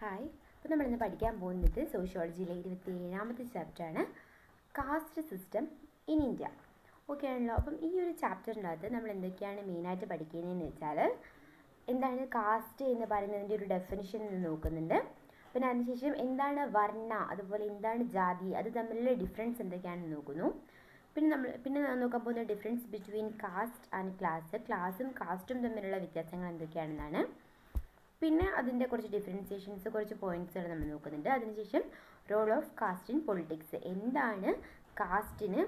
Hi. അപ്പോൾ നമ്മളിന്ന് പഠിക്കാൻ പോകുന്നത് സോഷ്യോളജിയിലെ 27ാമത്തെ ചാപ്റ്ററാണ് caste system in India. Okay ആണല്ലോ. അപ്പം ഈ ഒരു ചാപ്റ്ററിനകത്ത് നമ്മൾ എന്തൊക്കെയാണ് മെയിനായിട്ട് പഠിക്കുന്നതെന്ന് വെച്ചാൽ എന്താണ് കാസ്റ്റ് എന്ന് പറയുന്നതിൻ്റെ ഒരു ഡെഫിനിഷൻ നോക്കുന്നുണ്ട്. പിന്നെ അതിനുശേഷം എന്താണ് വർണ്ണ, അതുപോലെ എന്താണ് ജാതി, അത് തമ്മിലുള്ള ഡിഫറൻസ് എന്തൊക്കെയാണെന്ന് നോക്കുന്നു. പിന്നെ നോക്കാൻ പോകുന്ന ഡിഫറൻസ് ബിറ്റ്വീൻ കാസ്റ്റ് ആൻഡ് ക്ലാസ്സും കാസ്റ്റും തമ്മിലുള്ള വ്യത്യാസങ്ങൾ എന്തൊക്കെയാണെന്നാണ്. പിന്നെ അതിൻ്റെ കുറച്ച് ഡിഫറൻസിയേഷൻസ്, കുറച്ച് പോയിന്റ്സുകൾ നമ്മൾ നോക്കുന്നുണ്ട്. അതിനുശേഷം role of caste in politics, എന്താണ് കാസ്റ്റിന്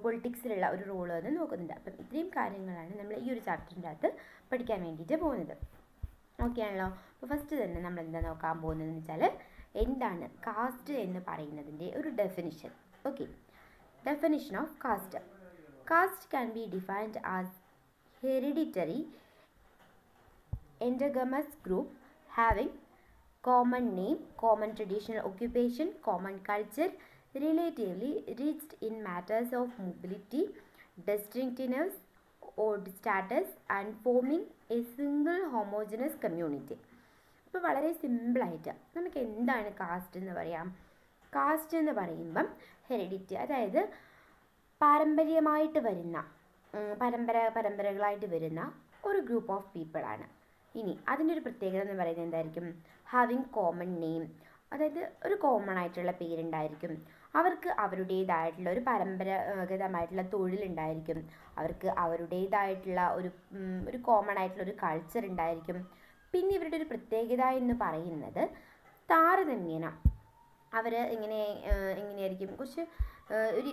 പൊളിറ്റിക്സിലുള്ള ഒരു റോൾ എന്ന് നോക്കുന്നുണ്ട്. അപ്പം ഇത്രയും കാര്യങ്ങളാണ് നമ്മൾ ഈ ഒരു ചാപ്റ്ററിൻ്റെ അകത്ത് പഠിക്കാൻ വേണ്ടിയിട്ട് പോകുന്നത്. ഓക്കെ ആണല്ലോ. അപ്പോൾ ഫസ്റ്റ് തന്നെ നമ്മൾ എന്താ നോക്കാൻ പോകുന്നതെന്ന് വെച്ചാൽ എന്താണ് കാസ്റ്റ് എന്ന് പറയുന്നതിൻ്റെ ഒരു definition. Okay, definition of caste. Caste can be defined as hereditary endogamous group having common name, common traditional occupation, common culture, relatively rich in matters of mobility, distinctiveness or status and forming a single homogeneous community. അപ്പോൾ വളരെ സിമ്പിളായിട്ട് നമുക്ക് എന്താണ് cast എന്ന് പറയാം. Cast എന്ന് പറയുമ്പം heredity, അതായത് പാരമ്പര്യമായിട്ട് വരുന്ന പരമ്പരകളായിട്ട് വരുന്ന ഒരു ഗ്രൂപ്പ് ഓഫ് പീപ്പിളാണ്. ഇനി അതിൻ്റെ ഒരു പ്രത്യേകത എന്ന് പറയുന്നത് എന്തായിരിക്കും? ഹാവിങ് കോമൺ നെയിം, അതായത് ഒരു കോമൺ ആയിട്ടുള്ള പേരുണ്ടായിരിക്കും. അവർക്ക് അവരുടേതായിട്ടുള്ള ഒരു പരമ്പരാഗതമായിട്ടുള്ള തൊഴിലുണ്ടായിരിക്കും. അവർക്ക് അവരുടേതായിട്ടുള്ള ഒരു കോമൺ ആയിട്ടുള്ള ഒരു കൾച്ചർ ഉണ്ടായിരിക്കും. പിന്നെ ഇവരുടെ ഒരു പ്രത്യേകത എന്ന് പറയുന്നത് താരതമ്യേന അവർ എങ്ങനെയായിരിക്കും, കുറച്ച് ഒരു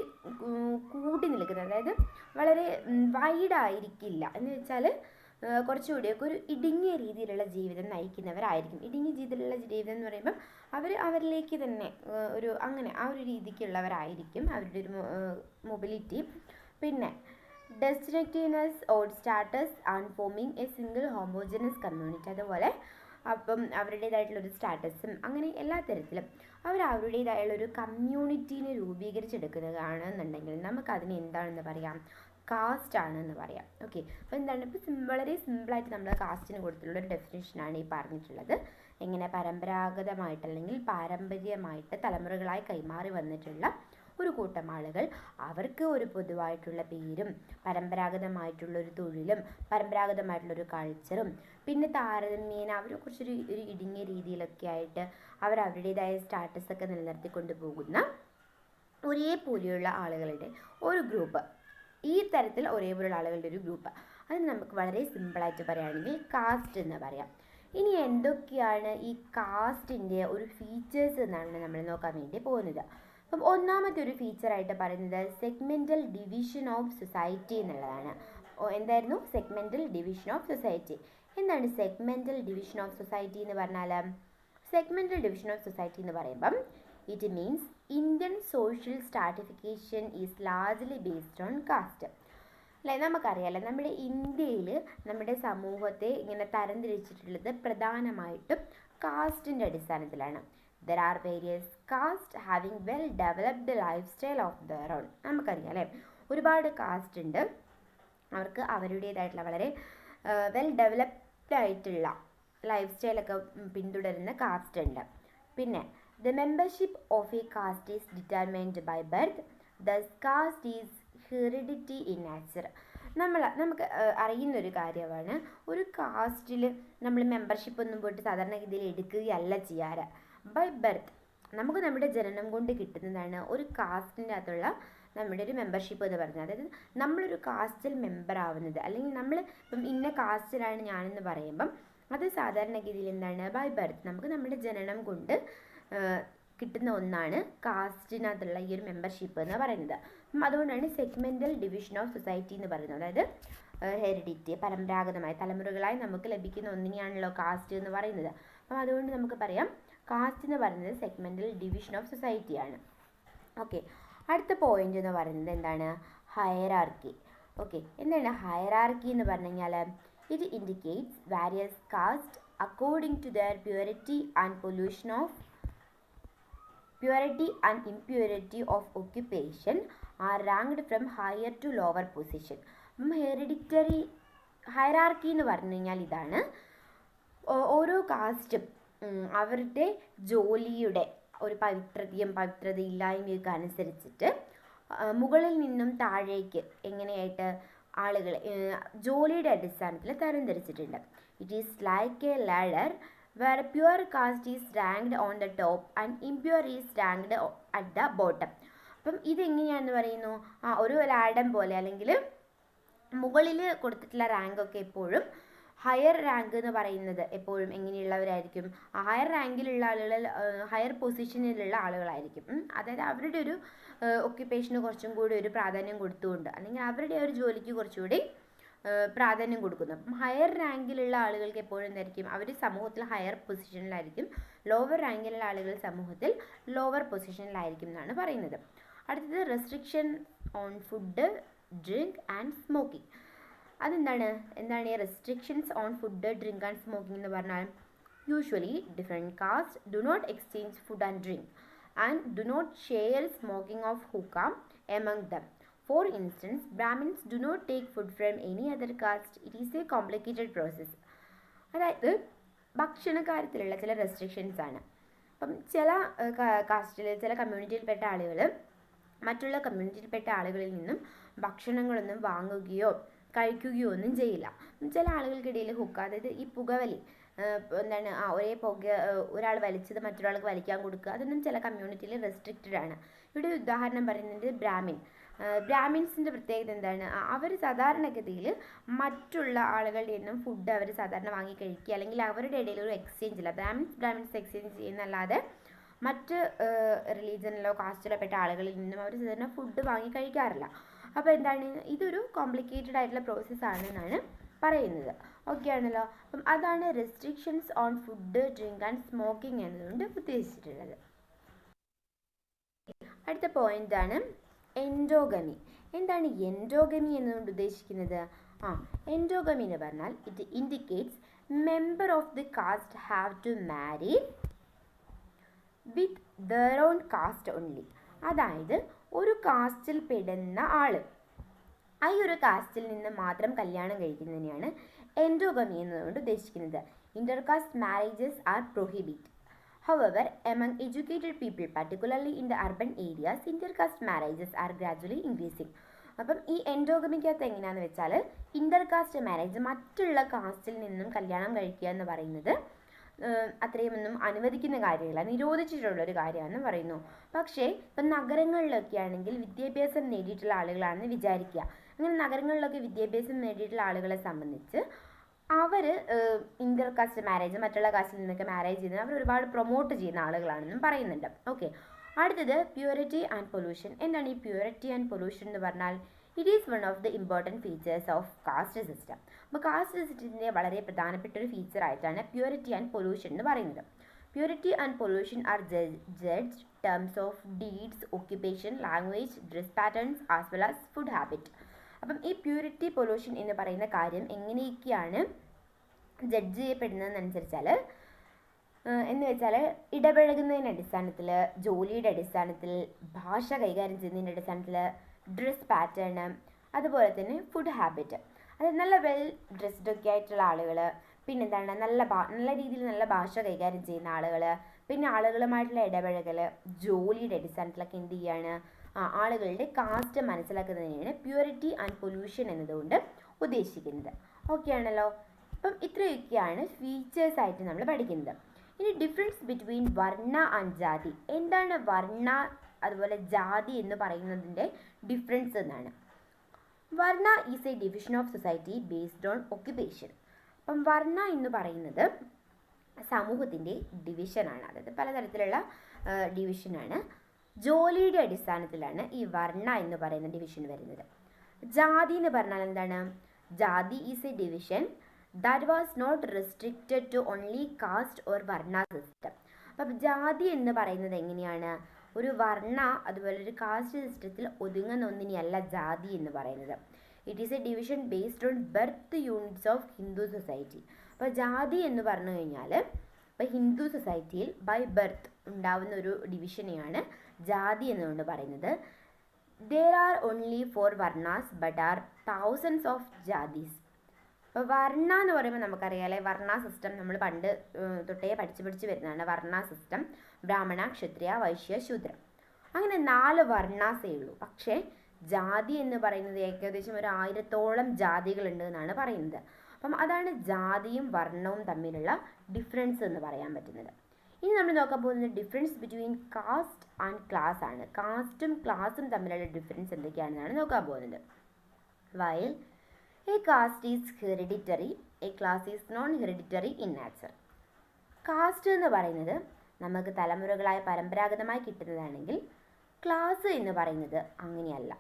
കൂടി നിൽക്കുന്നത്, അതായത് വളരെ വൈഡായിരിക്കില്ല. എന്ന് വെച്ചാൽ കുറച്ചുകൂടിയൊക്കെ ഒരു ഇടുങ്ങിയ രീതിയിലുള്ള ജീവിതം നയിക്കുന്നവരായിരിക്കും. ഇടുങ്ങിയ രീതിയിലുള്ള ജീവിതം എന്ന് പറയുമ്പം അവരിലേക്ക് തന്നെ ഒരു അങ്ങനെ ആ ഒരു രീതിക്കുള്ളവരായിരിക്കും അവരുടെ ഒരു മൊബിലിറ്റി. പിന്നെ distinctiveness or status and forming a single homogeneous community, അതുപോലെ അപ്പം അവരുടേതായിട്ടുള്ളൊരു സ്റ്റാറ്റസും അങ്ങനെ എല്ലാ തരത്തിലും അവരുടേതായുള്ളൊരു കമ്മ്യൂണിറ്റീനെ രൂപീകരിച്ചെടുക്കുന്നതാണെന്നുണ്ടെങ്കിൽ നമുക്കതിനെ എന്താണെന്ന് പറയാം? കാസ്റ്റ് ആണെന്ന് പറയാം. ഓക്കെ, അപ്പോൾ എന്താണ് ഇപ്പോൾ വളരെ സിമ്പിളായിട്ട് നമ്മൾ കാസ്റ്റിന് കൊടുത്തിട്ടുള്ള ഒരു ഡെഫിനേഷനാണ് ഈ പറഞ്ഞിട്ടുള്ളത്. എങ്ങനെ പരമ്പരാഗതമായിട്ട് അല്ലെങ്കിൽ പാരമ്പര്യമായിട്ട് തലമുറകളായി കൈമാറി വന്നിട്ടുള്ള ഒരു കൂട്ടം ആളുകൾ, അവർക്ക് ഒരു പൊതുവായിട്ടുള്ള പേരും പരമ്പരാഗതമായിട്ടുള്ളൊരു തൊഴിലും പരമ്പരാഗതമായിട്ടുള്ളൊരു കൾച്ചറും പിന്നെ താരതമ്യേന അവർ കുറച്ചൊരു ഇടുങ്ങിയ രീതിയിലൊക്കെ ആയിട്ട് അവരുടേതായ സ്റ്റാറ്റസൊക്കെ നിലനിർത്തിക്കൊണ്ട് പോകുന്ന ഒരേപോലെയുള്ള ആളുകളുടെ ഒരു ഗ്രൂപ്പ്, ഈ തരത്തിൽ ഒരേപോലെയുള്ള ആളുകളുടെ ഒരു ഗ്രൂപ്പ്, അതിന് നമുക്ക് വളരെ സിമ്പിളായിട്ട് പറയുകയാണെങ്കിൽ കാസ്റ്റ് എന്ന് പറയാം. ഇനി എന്തൊക്കെയാണ് ഈ കാസ്റ്റിൻ്റെ ഒരു ഫീച്ചേഴ്സ് എന്നാണ് നമ്മൾ നോക്കാൻ വേണ്ടി പോകുന്നത്. അപ്പം ഒന്നാമത്തെ ഒരു ഫീച്ചറായിട്ട് പറയുന്നത് സെഗ്മെൻ്റൽ ഡിവിഷൻ ഓഫ് സൊസൈറ്റി എന്നുള്ളതാണ്. എന്തായിരുന്നു? Segmental division of society. എന്താണ് സെഗ്മെൻ്റൽ ഡിവിഷൻ ഓഫ് സൊസൈറ്റി എന്ന് പറഞ്ഞാൽ? സെഗ്മെൻ്റൽ ഡിവിഷൻ ഓഫ് സൊസൈറ്റി എന്ന് പറയുമ്പം it means Indian social stratification is largely based on caste. അല്ലേ, നമുക്കറിയാമല്ലോ നമ്മുടെ ഇന്ത്യയിൽ നമ്മുടെ സമൂഹത്തെ ഇങ്ങനെ തരംതിരിച്ചിട്ടുള്ളത് പ്രധാനമായിട്ടും കാസ്റ്റിൻ്റെ അടിസ്ഥാനത്തിലാണ്. There are various caste having well developed life style of their own. നമുക്കറിയാം അല്ലേ, ഒരുപാട് കാസ്റ്റ് ഉണ്ട്, അവർക്ക് അവരുടേതായിട്ടുള്ള വളരെ വെൽ ഡെവലപ്ഡ് ആയിട്ടുള്ള ലൈഫ് സ്റ്റൈലൊക്കെ പിന്തുടരുന്ന കാസ്റ്റ് ഉണ്ട്. പിന്നെ the membership of a caste is determined by birth. Thus caste is heredity in nature. നമുക്ക് അറിയുന്നൊരു കാര്യമാണ്, ഒരു കാസ്റ്റിൽ നമ്മൾ മെമ്പർഷിപ്പ് ഒന്നും പോയിട്ട് സാധാരണഗതിയിൽ എടുക്കുകയല്ല ചെയ്യാറ്. ബൈ ബർത്ത്, നമുക്ക് നമ്മുടെ ജനനം കൊണ്ട് കിട്ടുന്നതാണ് ഒരു കാസ്റ്റിൻ്റെ അകത്തുള്ള നമ്മുടെ ഒരു മെമ്പർഷിപ്പ് എന്ന് പറയുന്നത്. അതായത് നമ്മളൊരു കാസ്റ്റിൽ മെമ്പർ ആവുന്നത്, അല്ലെങ്കിൽ നമ്മൾ ഇപ്പം ഇന്ന കാസ്റ്റിലാണ് ഞാനെന്ന് പറയുമ്പം അത് സാധാരണഗതിയിൽ എന്താണ്? ബൈ ബർത്ത്, നമുക്ക് നമ്മുടെ ജനനം കൊണ്ട് കിട്ടുന്ന ഒന്നാണ് കാസ്റ്റിനകത്തുള്ള ഈ ഒരു മെമ്പർഷിപ്പ് എന്ന് പറയുന്നത്. അപ്പം അതുകൊണ്ടാണ് സെഗ്മെൻ്റൽ ഡിവിഷൻ ഓഫ് സൊസൈറ്റി എന്ന് പറയുന്നത്. അതായത് ഹെറിഡിറ്റി, പരമ്പരാഗതമായി തലമുറകളായി നമുക്ക് ലഭിക്കുന്ന ഒന്നിനെയാണല്ലോ കാസ്റ്റ് എന്ന് പറയുന്നത്. അപ്പം അതുകൊണ്ട് നമുക്ക് പറയാം കാസ്റ്റ് എന്ന് പറയുന്നത് സെഗ്മെൻ്റൽ ഡിവിഷൻ ഓഫ് സൊസൈറ്റിയാണ്. ഓക്കെ, അടുത്ത പോയിന്റ് എന്ന് പറയുന്നത് എന്താണ്? ഹയറാർക്കി. ഓക്കെ, എന്താണ് ഹയറാർക്കി എന്ന് പറഞ്ഞു കഴിഞ്ഞാൽ? It indicates various caste according to their purity and impurity of occupation are ranked from higher to lower position. Hereditary hierarchy എന്ന് പറഞ്ഞു കഴിഞ്ഞാൽ ഇതാണ്. ഓരോ കാസ്റ്റും അവരുടെ ജോലിയുടെ ഒരു പവിത്രതയില്ലായ്മയൊക്കെ അനുസരിച്ചിട്ട് മുകളിൽ നിന്നും താഴേക്ക് എങ്ങനെയായിട്ട് ആളുകളെ ജോലിയുടെ അടിസ്ഥാനത്തിൽ തരംതിരിച്ചിട്ടുണ്ട്. It is like a ladder where pure caste is ranked on the top and impure is ranked at the bottom. അപ്പം ഇതെങ്ങനെയാണെന്ന് പറയുന്നു, ഒരു ലാഡം പോലെ, അല്ലെങ്കിൽ മുകളിൽ കൊടുത്തിട്ടുള്ള റാങ്കൊക്കെ എപ്പോഴും ഹയർ റാങ്ക് എന്ന് പറയുന്നത് എപ്പോഴും എങ്ങനെയുള്ളവരായിരിക്കും, ഹയർ റാങ്കിലുള്ള ആളുകൾ, ഹയർ പൊസിഷനിലുള്ള ആളുകളായിരിക്കും. അതായത് അവരുടെ ഒരു ഒക്യുപ്പേഷന് കുറച്ചും കൂടി ഒരു പ്രാധാന്യം കൊടുത്തുകൊണ്ട്, അല്ലെങ്കിൽ അവരുടെ ഒരു ജോലിക്ക് കുറച്ചുകൂടി പ്രാധാന്യം കൊടുക്കുന്നു. അപ്പം ഹയർ റാങ്കിലുള്ള ആളുകൾക്ക് എപ്പോഴും എന്തായിരിക്കും, അവർ സമൂഹത്തിൽ ഹയർ പൊസിഷനിലായിരിക്കും, ലോവർ റാങ്കിലുള്ള ആളുകൾ സമൂഹത്തിൽ ലോവർ പൊസിഷനിലായിരിക്കും എന്നാണ് പറയുന്നത്. അടുത്തത് restriction on food, drink and smoking. എന്താണ് ഈ restrictions on food, drink and smoking എന്ന് പറഞ്ഞാൽ, usually different caste do not exchange food and drink and do not share smoking of hookah among them. For instance, Brahmins do not take food from any other caste. It is a complicated process. അതായത് ഭക്ഷണകാര്യത്തിലുള്ള ചില restrictions ആണ്. അപ്പം ചില കാസ്റ്റിൽ, ചില കമ്മ്യൂണിറ്റിയിൽപ്പെട്ട ആളുകൾ മറ്റുള്ള കമ്മ്യൂണിറ്റിയിൽപ്പെട്ട ആളുകളിൽ നിന്നും ഭക്ഷണങ്ങളൊന്നും വാങ്ങുകയോ കഴിക്കുകയോ ഒന്നും ചെയ്യില്ല. ചില ആളുകൾക്കിടയിൽ ഹുക്ക, അതായത് ഈ പുകവലി, ഒരേ പുക ഒരാൾ വലിച്ചത് മറ്റൊരാൾക്ക് വലിക്കാൻ കൊടുക്കുക, അതൊന്നും ചില കമ്മ്യൂണിറ്റിയിൽ റെസ്ട്രിക്റ്റഡ് ആണ്. ഇവിടെ ഉദാഹരണം പറയുന്നത് ബ്രാഹ്മിൻസിൻ്റെ പ്രത്യേകത എന്താണ്, അവർ സാധാരണഗതിയിൽ മറ്റുള്ള ആളുകളുടെ നിന്നും ഫുഡ് അവർ സാധാരണ വാങ്ങി കഴിക്കുക, അല്ലെങ്കിൽ അവരുടെ ഇടയിൽ ഒരു എക്സ്ചേഞ്ച് ഇല്ല. ബ്രാഹ്മിൻസ് എക്സ്ചേഞ്ച് ചെയ്യുന്നല്ലാതെ മറ്റ് റിലീജിയനിലോ കാസ്റ്റിലോ പെട്ട ആളുകളിൽ നിന്നും അവർ സാധാരണ ഫുഡ് വാങ്ങി കഴിക്കാറില്ല. അപ്പോൾ ഇതൊരു കോംപ്ലിക്കേറ്റഡ് ആയിട്ടുള്ള പ്രോസസ്സാണ് എന്നാണ് പറയുന്നത്. ഓക്കെ ആണല്ലോ. അപ്പം അതാണ് restrictions on food, drink and smoking എന്നതുകൊണ്ട് ഉദ്ദേശിച്ചിട്ടുള്ളത്. അടുത്ത പോയിന്റാണ് എൻഡോഗമി. എന്താണ് എൻഡോഗമി എന്നുകൊണ്ട് ഉദ്ദേശിക്കുന്നത്? എൻഡോഗമി എന്ന് പറഞ്ഞാൽ it indicates member of the caste have to marry with their own caste only. അതായത് ഒരു കാസ്റ്റിൽ പെടുന്ന ആൾ ഈ ഒരു കാസ്റ്റിൽ നിന്ന് മാത്രം കല്യാണം കഴിക്കുന്നതിനെയാണ് എൻഡോഗമി എന്നതുകൊണ്ട് ഉദ്ദേശിക്കുന്നത്. Intercaste marriages are prohibit. However, among educated people, particularly in the urban areas, intercaste marriages are gradually increasing. അപ്പം ഈ എൻഡോഗമിക്കകത്ത് എങ്ങനെയാണെന്ന് വെച്ചാൽ, ഇന്റർകാസ്റ്റ് മാരേജ്, മറ്റുള്ള കാസ്റ്റിൽ നിന്നും കല്യാണം കഴിക്കുക എന്ന് പറയുന്നത് അത്രയുമൊന്നും അനുവദിക്കുന്ന കാര്യമില്ല, നിരോധിച്ചിട്ടുള്ളൊരു കാര്യമാണെന്ന് പറയുന്നു. പക്ഷേ ഇപ്പം നഗരങ്ങളിലൊക്കെ ആണെങ്കിൽ വിദ്യാഭ്യാസം നേടിയിട്ടുള്ള ആളുകളാണെന്ന് വിചാരിക്കുക. അങ്ങനെ നഗരങ്ങളിലൊക്കെ വിദ്യാഭ്യാസം നേടിയിട്ടുള്ള ആളുകളെ സംബന്ധിച്ച് അവർ ഇന്റർകാസ്റ്റ് മാരേജ്, മറ്റുള്ള കാസ്റ്റിൽ നിന്നൊക്കെ മാരേജ് ചെയ്യുന്നത് അവർ ഒരുപാട് പ്രൊമോട്ട് ചെയ്യുന്ന ആളുകളാണെന്നും പറയുന്നുണ്ട്. ഓക്കെ, അടുത്തത് പ്യൂരിറ്റി ആൻഡ് പൊല്യൂഷൻ. എന്താണ് ഈ പ്യൂരിറ്റി ആൻഡ് പൊല്യൂഷൻ എന്ന് പറഞ്ഞാൽ? It is one of the important features of caste system. അപ്പോൾ കാസ്റ്റ് സിസ്റ്റത്തിൻ്റെ വളരെ പ്രധാനപ്പെട്ട ഒരു ഫീച്ചർ ആയിട്ടാണ് പ്യൂരിറ്റി ആൻഡ് പൊല്യൂഷൻ എന്ന് പറയുന്നത്. Purity and pollution R judged terms of deeds, occupation, language, dress patterns as well as food habit. അപ്പം ഈ പ്യൂരിറ്റി പൊല്യൂഷൻ എന്ന് പറയുന്ന കാര്യം എങ്ങനെയൊക്കെയാണ് ജഡ്ജ് ചെയ്യപ്പെടുന്നതെന്നനുസരിച്ചാൽ എന്ന് വെച്ചാൽ, ഇടപഴകുന്നതിൻ്റെ അടിസ്ഥാനത്തിൽ, ജോലിയുടെ അടിസ്ഥാനത്തിൽ, ഭാഷ കൈകാര്യം ചെയ്യുന്നതിൻ്റെ അടിസ്ഥാനത്തിൽ, ഡ്രസ് പാറ്റേൺ, അതുപോലെ തന്നെ ഫുഡ് ഹാബിറ്റ്. അതായത് നല്ല വെൽ ഡ്രസ്ഡ് ഒക്കെ ആയിട്ടുള്ള ആളുകൾ, പിന്നെന്താണ് നല്ല രീതിയിൽ നല്ല ഭാഷ കൈകാര്യം ചെയ്യുന്ന ആളുകൾ, പിന്നെ ആളുകളുമായിട്ടുള്ള ഇടപഴകൽ, ജോലിയുടെ അടിസ്ഥാനത്തിലൊക്കെ എന്ത് ചെയ്യാണ്, ആളുകളുടെ കാസ്റ്റ് മനസ്സിലാക്കുന്നതിനാണ് പ്യൂരിറ്റി ആൻഡ് പൊല്യൂഷൻ എന്നതുകൊണ്ട് ഉദ്ദേശിക്കുന്നത്. ഓക്കെ ആണല്ലോ. അപ്പം ഇത്രയൊക്കെയാണ് ഫീച്ചേഴ്സ് ആയിട്ട് നമ്മൾ പഠിക്കുന്നത്. ഇനി ഡിഫറൻസ് ബിറ്റ്വീൻ വർണ്ണ ആൻഡ് ജാതി. എന്താണ് വർണ്ണ അതുപോലെ ജാതി എന്ന് പറയുന്നതിൻ്റെ ഡിഫറൻസ് എന്നാണ്. വർണ്ണ is a division of society based on occupation. അപ്പം വർണ്ണ എന്ന് പറയുന്നത് സമൂഹത്തിൻ്റെ ഡിവിഷനാണ്, അതായത് പലതരത്തിലുള്ള ഡിവിഷനാണ്. ജോലിയുടെ അടിസ്ഥാനത്തിലാണ് ഈ വർണ്ണ എന്ന് പറയുന്ന ഡിവിഷൻ വരുന്നത്. ജാതി എന്ന് പറഞ്ഞാൽ എന്താണ്? Jati is a division that was not restricted to only caste or varna system. അപ്പം ജാതി എന്ന് പറയുന്നത് എങ്ങനെയാണ്? ഒരു വർണ്ണ അതുപോലെ ഒരു കാസ്റ്റ് സിസ്റ്റത്തിൽ ഒതുങ്ങുന്ന ഒന്നിനെയല്ല ജാതി എന്ന് പറയുന്നത്. It is a division based on birth units of Hindu society. അപ്പോൾ ജാതി എന്ന് പറഞ്ഞു കഴിഞ്ഞാൽ ഇപ്പോൾ ഹിന്ദു സൊസൈറ്റിയിൽ ബൈ ബർത്ത് ഉണ്ടാവുന്ന ഒരു ഡിവിഷനെയാണ് ജാതി എന്നുകൊണ്ട് പറയുന്നത്. There are only 4 varnas but are thousands of jadis. അപ്പോൾ വർണ്ണ എന്ന് പറയുമ്പോൾ നമുക്കറിയാലേ, വർണ്ണ സിസ്റ്റം നമ്മൾ പണ്ട് തൊട്ടേ പഠിച്ച് വരുന്നതാണ്. വർണ്ണ സിസ്റ്റം ബ്രാഹ്മണ, ക്ഷത്രിയ, വൈശ്യ, ശൂദ്ര, അങ്ങനെ 4 വർണ്ണാസേ ഉള്ളൂ. പക്ഷേ ജാതി എന്ന് പറയുന്നത് ഏകദേശം ഒരു 1000ഓളം ജാതികളുണ്ട് എന്നാണ് പറയുന്നത്. അപ്പം അതാണ് ജാതിയും വർണ്ണവും തമ്മിലുള്ള ഡിഫറൻസ് എന്ന് പറയാൻ പറ്റുന്നത്. ഇനി നമ്മൾ നോക്കാൻ പോകുന്നത് difference between caste and class ആണ്. കാസ്റ്റും ക്ലാസ്സും തമ്മിലുള്ള ഡിഫറൻസ് എന്തൊക്കെയാണെന്നാണ് നോക്കാൻ പോകുന്നത്. While a caste is hereditary, a class is non hereditary in nature. Caste എന്ന് പറയുന്നത് നമുക്ക് തലമുറകളായി പരമ്പരാഗതമായി കിട്ടുന്നതാണെങ്കിൽ ക്ലാസ് എന്ന് പറയുന്നത് അങ്ങനെയല്ല.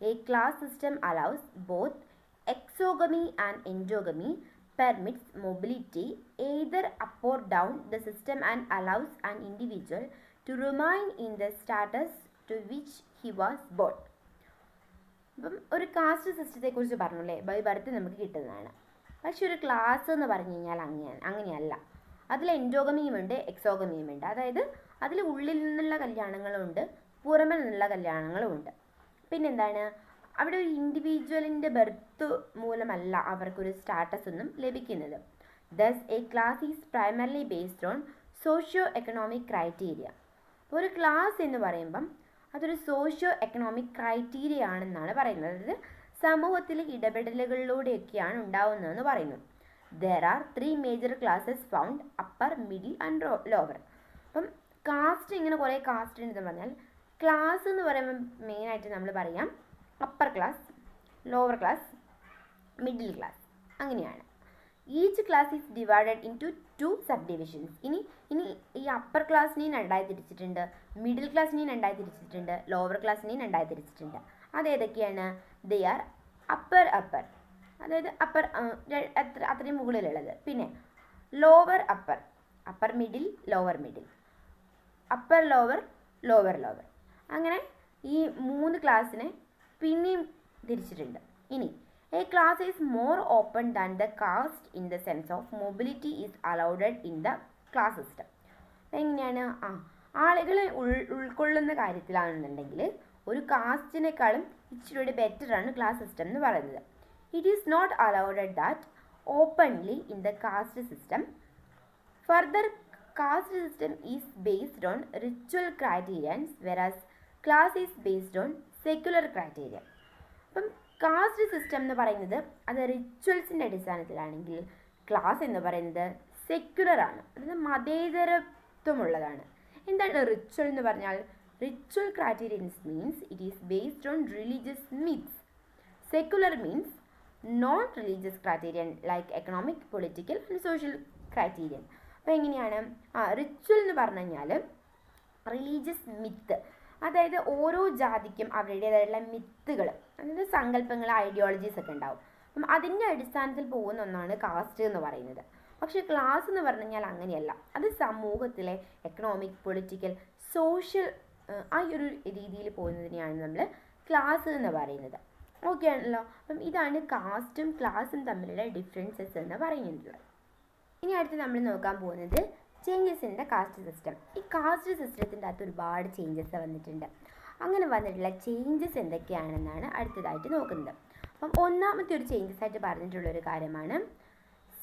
A class system allows both exogamy and endogamy, permits mobility either up or down the system and allows an individual to remain in the status to which he was born. അപ്പം ഒരു cast സിസ്റ്റത്തെക്കുറിച്ച് പറഞ്ഞല്ലേ, by birth നമുക്ക് കിട്ടുന്നതാണ്. പക്ഷെ ഒരു class എന്ന് പറഞ്ഞു കഴിഞ്ഞാൽ അങ്ങനെയല്ല. അതിൽ എൻഡോഗമിയും ഉണ്ട്, എക്സോഗമിയും ഉണ്ട്. അതായത് അതിൽ ഉള്ളിൽ നിന്നുള്ള കല്യാണങ്ങളുമുണ്ട്, പുറമെ നിന്നുള്ള കല്യാണങ്ങളുമുണ്ട്. പിന്നെന്താണ്, അവിടെ ഒരു ഇൻഡിവിജ്വലിൻ്റെ ബർത്ത് മൂലമല്ല അവർക്കൊരു സ്റ്റാറ്റസ് ഒന്നും ലഭിക്കുന്നത്. Thus a class is primarily based on socio economic criteria. ഒരു ക്ലാസ് എന്ന് പറയുമ്പം അതൊരു സോഷ്യോ എക്കണോമിക് ക്രൈറ്റീരിയ ആണെന്നാണ് പറയുന്നത്. അതായത് സമൂഹത്തിലെ ഇടപെടലുകളിലൂടെയൊക്കെയാണ് ഉണ്ടാവുന്നതെന്ന് പറയുന്നു. There are 3 major classes found, upper, middle and lower. അപ്പം കാസ്റ്റ്, ഇങ്ങനെ കുറേ കാസ്റ്റ് ഉണ്ടെന്ന് പറഞ്ഞാൽ ക്ലാസ് എന്ന് പറയുമ്പോൾ മെയിനായിട്ട് നമ്മൾ പറയാം upper class, lower class, middle class, അങ്ങനെയാണ്. Each class is divided into 2 sub divisions. ഇനി ഈ അപ്പർ ക്ലാസ്സിനെയും 2ആയി തിരിച്ചിട്ടുണ്ട്, മിഡിൽ ക്ലാസ്സിനെയും 2ആയി തിരിച്ചിട്ടുണ്ട്, ലോവർ ക്ലാസ്സിനെയും 2ആയി തിരിച്ചിട്ടുണ്ട്. അതേതൊക്കെയാണ്? ദേ ആർ അപ്പർ, അതായത് അപ്പർ അത്രയും മുകളിലുള്ളത്. പിന്നെ lower upper, upper middle, lower middle, upper lower, lower lower, അങ്ങനെ ഈ 3 ക്ലാസ്സിനെ പിന്നെയും തിരിച്ചിട്ടുണ്ട്. ഇനി a class is more open than the caste in the sense of mobility is allowed in the class system. എങ്ങനെയാണ്? ആളുകളെ ഉൾക്കൊള്ളുന്ന കാര്യത്തിലാണെന്നുണ്ടെങ്കിൽ ഒരു കാസ്റ്റിനേക്കാളും ഇച്ചിരി ബെറ്ററാണ് ക്ലാസ് സിസ്റ്റം എന്ന് പറയുന്നത്. It is not allowed that openly in the caste system. Further, caste system is based on ritual criterions whereas class is based on secular criteria. അപ്പം caste system എന്ന് പറയുന്നത് അത് റിച്വൽസിൻ്റെ അടിസ്ഥാനത്തിലാണെങ്കിൽ ക്ലാസ് എന്ന് പറയുന്നത് സെക്യുലർ ആണ്, അതായത് മതേതരത്വമുള്ളതാണ്. എന്താണ് റിച്വൽ എന്ന് പറഞ്ഞാൽ? Ritual criterions means it is based on religious myths. Secular means non religious criterion like economic, political and social criterion. അപ്പോൾ എങ്ങനെയാണ്? റിച്വൽ എന്ന് പറഞ്ഞു കഴിഞ്ഞാൽ റിലീജിയസ് മിത്ത്, അതായത് ഓരോ ജാതിക്കും അവരുടേതായിട്ടുള്ള മിത്തുകൾ, അതായത് സങ്കല്പങ്ങൾ, ഐഡിയോളജീസ് ഒക്കെ ഉണ്ടാവും. അപ്പം അതിൻ്റെ അടിസ്ഥാനത്തിൽ പോകുന്ന ഒന്നാണ് കാസ്റ്റ് എന്ന് പറയുന്നത്. പക്ഷേ ക്ലാസ് എന്ന് പറഞ്ഞു കഴിഞ്ഞാൽ അങ്ങനെയല്ല. അത് സമൂഹത്തിലെ എക്കണോമിക്, പൊളിറ്റിക്കൽ, സോഷ്യൽ ആ ഒരു രീതിയിൽ പോകുന്നതിനെയാണ് നമ്മൾ ക്ലാസ് എന്ന് പറയുന്നത്. ഓക്കെ ആണല്ലോ. അപ്പം ഇതാണ് കാസ്റ്റും ക്ലാസ്സും തമ്മിലുള്ള ഡിഫറൻസസ് എന്ന് പറയുന്നത്. ഇനി അടുത്ത് നമ്മൾ നോക്കാൻ പോകുന്നത് changes in the caste system. ഈ കാസ്റ്റ് സിസ്റ്റത്തിൻ്റെ അകത്ത് ഒരുപാട് ചേഞ്ചസ് വന്നിട്ടുണ്ട്. അങ്ങനെ വന്നിട്ടുള്ള ചേഞ്ചസ് എന്തൊക്കെയാണെന്നാണ് അടുത്തതായിട്ട് നോക്കുന്നത്. അപ്പം ഒന്നാമത്തെ ഒരു ചേഞ്ചസ് ആയിട്ട് പറഞ്ഞിട്ടുള്ളൊരു കാര്യമാണ്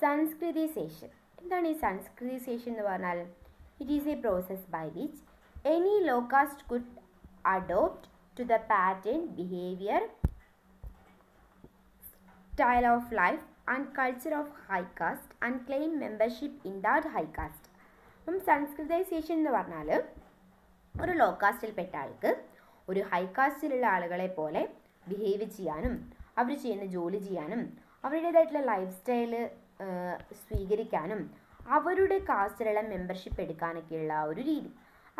സംസ്കൃതിസേഷൻ. എന്താണ് ഈ സംസ്കൃതിസേഷൻ എന്ന് പറഞ്ഞാൽ? It is a process by which any low caste could adopt to the pattern, behaviour, style of life and culture of high caste and claim membership in that high caste. അപ്പം സംസ്കൃതൈസേഷൻ എന്ന് പറഞ്ഞാൽ ഒരു law കാസ്റ്റിൽപ്പെട്ട ആൾക്ക് ഒരു high കാസ്റ്റിലുള്ള ആളുകളെ പോലെ behave ചെയ്യാനും അവർ ചെയ്യുന്ന ജോലി ചെയ്യാനും അവരുടേതായിട്ടുള്ള ലൈഫ് സ്റ്റൈല് സ്വീകരിക്കാനും അവരുടെ കാസ്റ്റിലുള്ള മെമ്പർഷിപ്പ് എടുക്കാനൊക്കെയുള്ള ഒരു രീതി,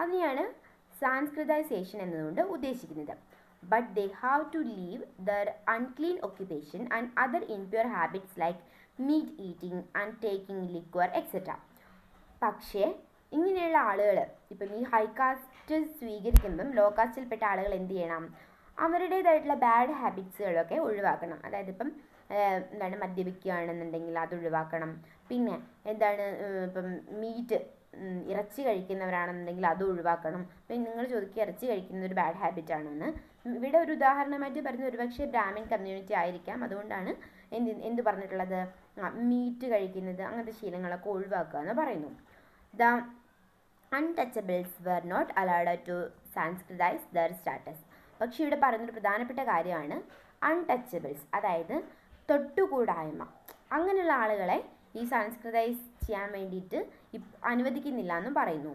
അതിനെയാണ് സംസ്കൃതൈസേഷൻ എന്നതുകൊണ്ട് ഉദ്ദേശിക്കുന്നത്. But they have to leave their unclean occupation and other impure habits like meat eating and taking liquor etc. പക്ഷേ ഇങ്ങനെയുള്ള ആളുകൾ ഇപ്പം ഈ ഹൈ കാസ്റ്റ് സ്വീകരിക്കുമ്പം ലോ കാസ്റ്റിൽപ്പെട്ട ആളുകൾ എന്ത് ചെയ്യണം? അവരുടേതായിട്ടുള്ള ബാഡ് ഹാബിറ്റ്സുകളൊക്കെ ഒഴിവാക്കണം. അതായത് ഇപ്പം എന്താണ് മദ്യപിക്കുകയാണെന്നുണ്ടെങ്കിൽ അത് ഒഴിവാക്കണം. പിന്നെ എന്താണ് ഇപ്പം മീറ്റ് ഇറച്ചി കഴിക്കുന്നവരാണെന്നുണ്ടെങ്കിൽ അത് ഒഴിവാക്കണം. അപ്പം നിങ്ങൾ ചോദിക്കുക ഇറച്ചി കഴിക്കുന്നത് ഒരു ബാഡ് ഹാബിറ്റ് ആണെന്ന്. ഇവിടെ ഒരു ഉദാഹരണമായിട്ട് പറയുന്നത് ഒരുപക്ഷെ ബ്രാഹ്മിൻ കമ്മ്യൂണിറ്റി ആയിരിക്കാം. അതുകൊണ്ടാണ് എന്ത് പറഞ്ഞിട്ടുള്ളത്? മീറ്റ് കഴിക്കുന്നത് അങ്ങനത്തെ ശീലങ്ങളൊക്കെ ഒഴിവാക്കുക എന്ന് പറയുന്നു. The untouchables were not allowed to sanskritize their status. പക്ഷേ ഇവിടെ പറയുന്നൊരു പ്രധാനപ്പെട്ട കാര്യമാണ് അൺടച്ചബിൾസ്, അതായത് തൊട്ടുകൂടായ്മ. അങ്ങനെയുള്ള ആളുകളെ ഈ സാൻസ്ക്രിറ്റൈസ് ചെയ്യാൻ വേണ്ടിയിട്ട് അനുവദിക്കുന്നില്ല എന്നും പറയുന്നു.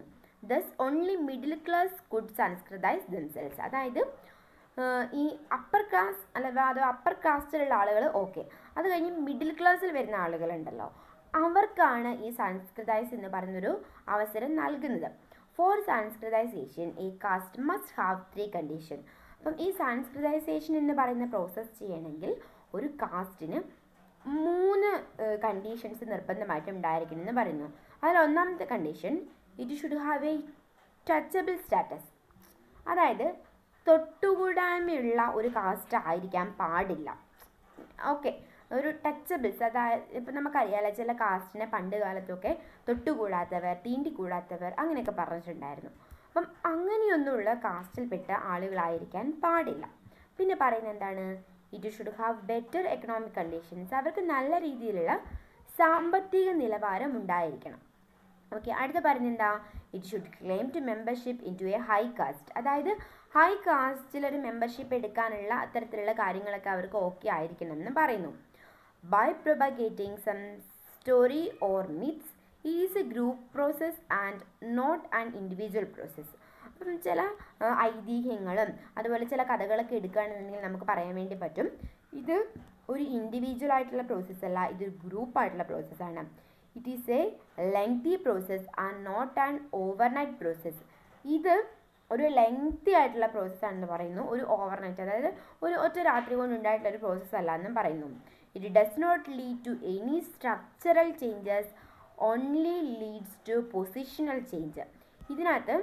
Thus only middle class could sanskritize themselves. അതായത് ഈ അപ്പർ ക്ലാസ് അത് അപ്പർ കാസ്റ്റിലുള്ള ആളുകൾ ഓക്കെ, അത് കഴിഞ്ഞ് മിഡിൽ ക്ലാസ്സിൽ വരുന്ന ആളുകളുണ്ടല്ലോ, അവർക്കാണ് ഈ സാൻസ്ക്രിറ്റൈസ് എന്ന് പറയുന്നൊരു അവസരം നൽകുന്നത്. ഫോർ സാൻസ്ക്രിറ്റൈസേഷൻ ഈ കാസ്റ്റ് മസ്റ്റ് ഹാവ് 3 കണ്ടീഷൻ. അപ്പം ഈ സാൻസ്ക്രിറ്റൈസേഷൻ എന്ന് പറയുന്ന പ്രോസസ്സ് ചെയ്യണമെങ്കിൽ ഒരു കാസ്റ്റിന് 3 കണ്ടീഷൻസ് നിർബന്ധമായിട്ടും ഉണ്ടായിരിക്കണമെന്ന് പറയുന്നു. അതിൽ ഒന്നാമത്തെ condition, it should have A touchable status. അതായത് തൊട്ടുകൂടായ്മയുള്ള ഒരു കാസ്റ്റ് ആയിരിക്കാൻ പാടില്ല. ഓക്കെ, ഒരു ടച്ചബിൾസ്, അതായത് ഇപ്പം നമുക്കറിയാമല്ലോ ചില കാസ്റ്റിനെ പണ്ട് കാലത്തൊക്കെ തൊട്ടുകൂടാത്തവർ, തീണ്ടിക്കൂടാത്തവർ അങ്ങനെയൊക്കെ പറഞ്ഞിട്ടുണ്ടായിരുന്നു. അപ്പം അങ്ങനെയൊന്നുമുള്ള കാസ്റ്റിൽപ്പെട്ട ആളുകളായിരിക്കാൻ പാടില്ല. പിന്നെ പറയുന്നത് എന്താണ്, it should have better economic conditions. അവർക്ക് നല്ല രീതിയിലുള്ള സാമ്പത്തിക നിലവാരം ഉണ്ടായിരിക്കണം. ഓക്കെ, അടുത്ത പറയുന്നത് it should claim to membership into a high caste. അതായത് ഹൈ കാസ്റ്റിലൊരു മെമ്പർഷിപ്പ് എടുക്കാനുള്ള അത്തരത്തിലുള്ള കാര്യങ്ങളൊക്കെ അവർക്ക് ഓക്കെ ആയിരിക്കണം എന്ന് പറയുന്നു. By propagating some story or myths is a group process and not an individual process. അപ്പം ചില ഐതിഹ്യങ്ങളും അതുപോലെ ചില കഥകളൊക്കെ എടുക്കുകയാണെന്നുണ്ടെങ്കിൽ നമുക്ക് പറയാൻ വേണ്ടി പറ്റും, ഇത് ഒരു ഇൻഡിവിജ്വൽ ആയിട്ടുള്ള പ്രോസസ്സ് അല്ല, ഇതൊരു ഗ്രൂപ്പായിട്ടുള്ള പ്രോസസ്സാണ്. It is a lengthy process and not an overnight process. ഇത് ഒരു ലെങ്തി ആയിട്ടുള്ള പ്രോസസ്സാണെന്ന് പറയുന്നു, ഒരു ഓവർനൈറ്റ്, അതായത് ഒരു ഒറ്റ രാത്രി കൊണ്ട് ഉണ്ടായിട്ടുള്ള ഒരു പ്രോസസ്സ് അല്ല എന്നും പറയുന്നു. It does not lead to any structural changes, only leads to positional change. ഇതിനകത്ത്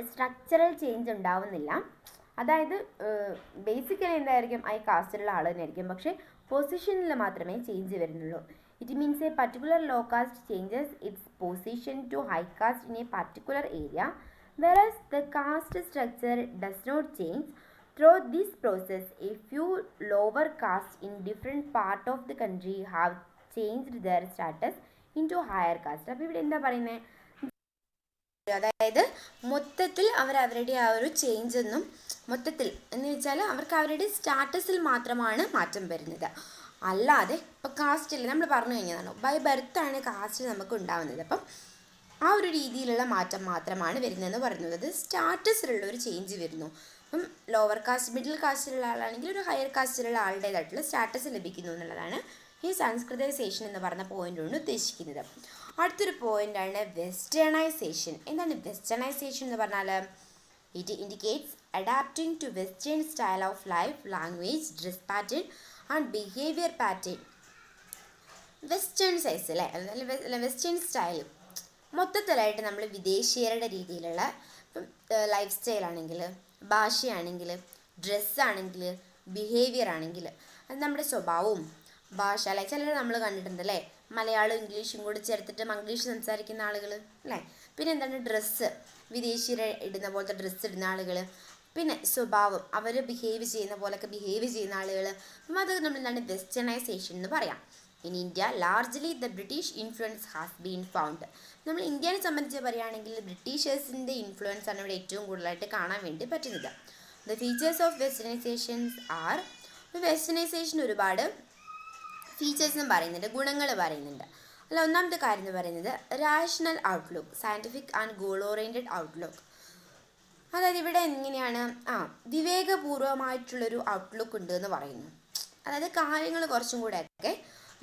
സ്ട്രക്ചറൽ ചേഞ്ച് ഉണ്ടാവുന്നില്ല. അതായത് ബേസിക്കലി എന്തായിരിക്കും, ഈ കാസ്റ്റിലുള്ള ആൾ തന്നെയായിരിക്കും, പക്ഷേ പൊസിഷനിൽ മാത്രമേ ചേഞ്ച് വരുന്നുള്ളൂ. It means a particular low caste changes its position to high caste in a particular area, whereas the caste structure does not change. Through this process, a few lower castes in different part of the country have changed their status into higher caste. അപ്പോൾ ഇവിടെ എന്താ പറയുന്നത്, അതായത് മൊത്തത്തിൽ അവരവരുടെ ആ ഒരു change ഒന്നും മൊത്തത്തിൽ എന്ന് വെച്ചാൽ അവർക്ക് അവരുടെ സ്റ്റാറ്റസിൽ മാത്രമാണ് മാറ്റം വരുന്നത്, അല്ലാതെ ഇപ്പോൾ കാസ്റ്റിൽ നമ്മൾ പറഞ്ഞു കഴിഞ്ഞതാണ് ബൈ ബർത്താണ് കാസ്റ്റ് നമുക്ക് ഉണ്ടാവുന്നത്. അപ്പം ആ ഒരു രീതിയിലുള്ള മാറ്റം മാത്രമാണ് വരുന്നതെന്ന് പറയുന്നത്. അത് സ്റ്റാറ്റസിലുള്ള ഒരു ചേഞ്ച് വരുന്നു. അപ്പം ലോവർ കാസ്റ്റ് മിഡിൽ കാസ്റ്റിലുള്ള ആളാണെങ്കിൽ ഒരു ഹയർ കാസ്റ്റിലുള്ള ആളുടേതായിട്ടുള്ള സ്റ്റാറ്റസ് ലഭിക്കുന്നു എന്നുള്ളതാണ് ഈ സാൻസ്ക്രിറ്റൈസേഷൻ എന്ന് പറഞ്ഞ പോയിന്റ് കൊണ്ട് ഉദ്ദേശിക്കുന്നത്. അടുത്തൊരു പോയിന്റാണ് വെസ്റ്റേണൈസേഷൻ. എന്താണ് വെസ്റ്റേണൈസേഷൻ എന്ന് പറഞ്ഞാൽ, it indicates adapting to western style of life, language, dress pattern and behaviour pattern. Westernise അല്ലേ, വെസ്റ്റേൺ സ്റ്റൈൽ മൊത്തത്തിലായിട്ട് നമ്മൾ വിദേശീയരുടെ രീതിയിലുള്ള ഇപ്പം ലൈഫ് സ്റ്റൈലാണെങ്കിൽ, ഭാഷയാണെങ്കിൽ, ഡ്രസ്സാണെങ്കിൽ, ബിഹേവിയർ ആണെങ്കിൽ, അത് നമ്മുടെ സ്വഭാവവും ഭാഷ അല്ലെ. ചിലർ നമ്മൾ കണ്ടിട്ടുണ്ട് അല്ലേ, മലയാളം ഇംഗ്ലീഷും കൂടി ചേർത്തിട്ട് മംഗ്ലീഷ് സംസാരിക്കുന്ന ആളുകൾ അല്ലേ. പിന്നെ എന്താണ് ഡ്രസ്സ്, വിദേശീയർ ഇടുന്ന പോലത്തെ ഡ്രസ്സ് ഇടുന്ന ആളുകൾ. പിന്നെ സ്വഭാവം, അവർ ബിഹേവ് ചെയ്യുന്ന പോലൊക്കെ ബിഹേവ് ചെയ്യുന്ന ആളുകൾ. അപ്പം അത് നമ്മൾ എന്താണ് വെസ്റ്റേണൈസേഷൻ എന്ന് പറയാം. In India largely the British influence has been found. നമ്മൾ ഇന്ത്യനെ സംബന്ധിച്ച് പറയുകയാണെങ്കിൽ ബ്രിട്ടീഷേഴ്സിൻ്റെ ഇൻഫ്ലുവൻസ് ആണ് ഇവിടെ ഏറ്റവും കൂടുതലായിട്ട് കാണാൻ വേണ്ടി പറ്റുന്നത്. The features of westernizations are, westernization ഒരുപാട് ഫീച്ചേഴ്സും പറയുന്നുണ്ട്, ഗുണങ്ങൾ പറയുന്നുണ്ട്. അല്ല, ഒന്നാമത്തെ കാര്യം എന്ന് പറയുന്നത് rational outlook, scientific and goal oriented outlook. അതായത് ഇവിടെ എങ്ങനെയാണ്, വിവേകപൂർവമായിട്ടുള്ളൊരു ഔട്ട്ലുക്ക് ഉണ്ട് എന്ന് പറയുന്നു. അതായത് കാര്യങ്ങൾ കുറച്ചും കൂടെയൊക്കെ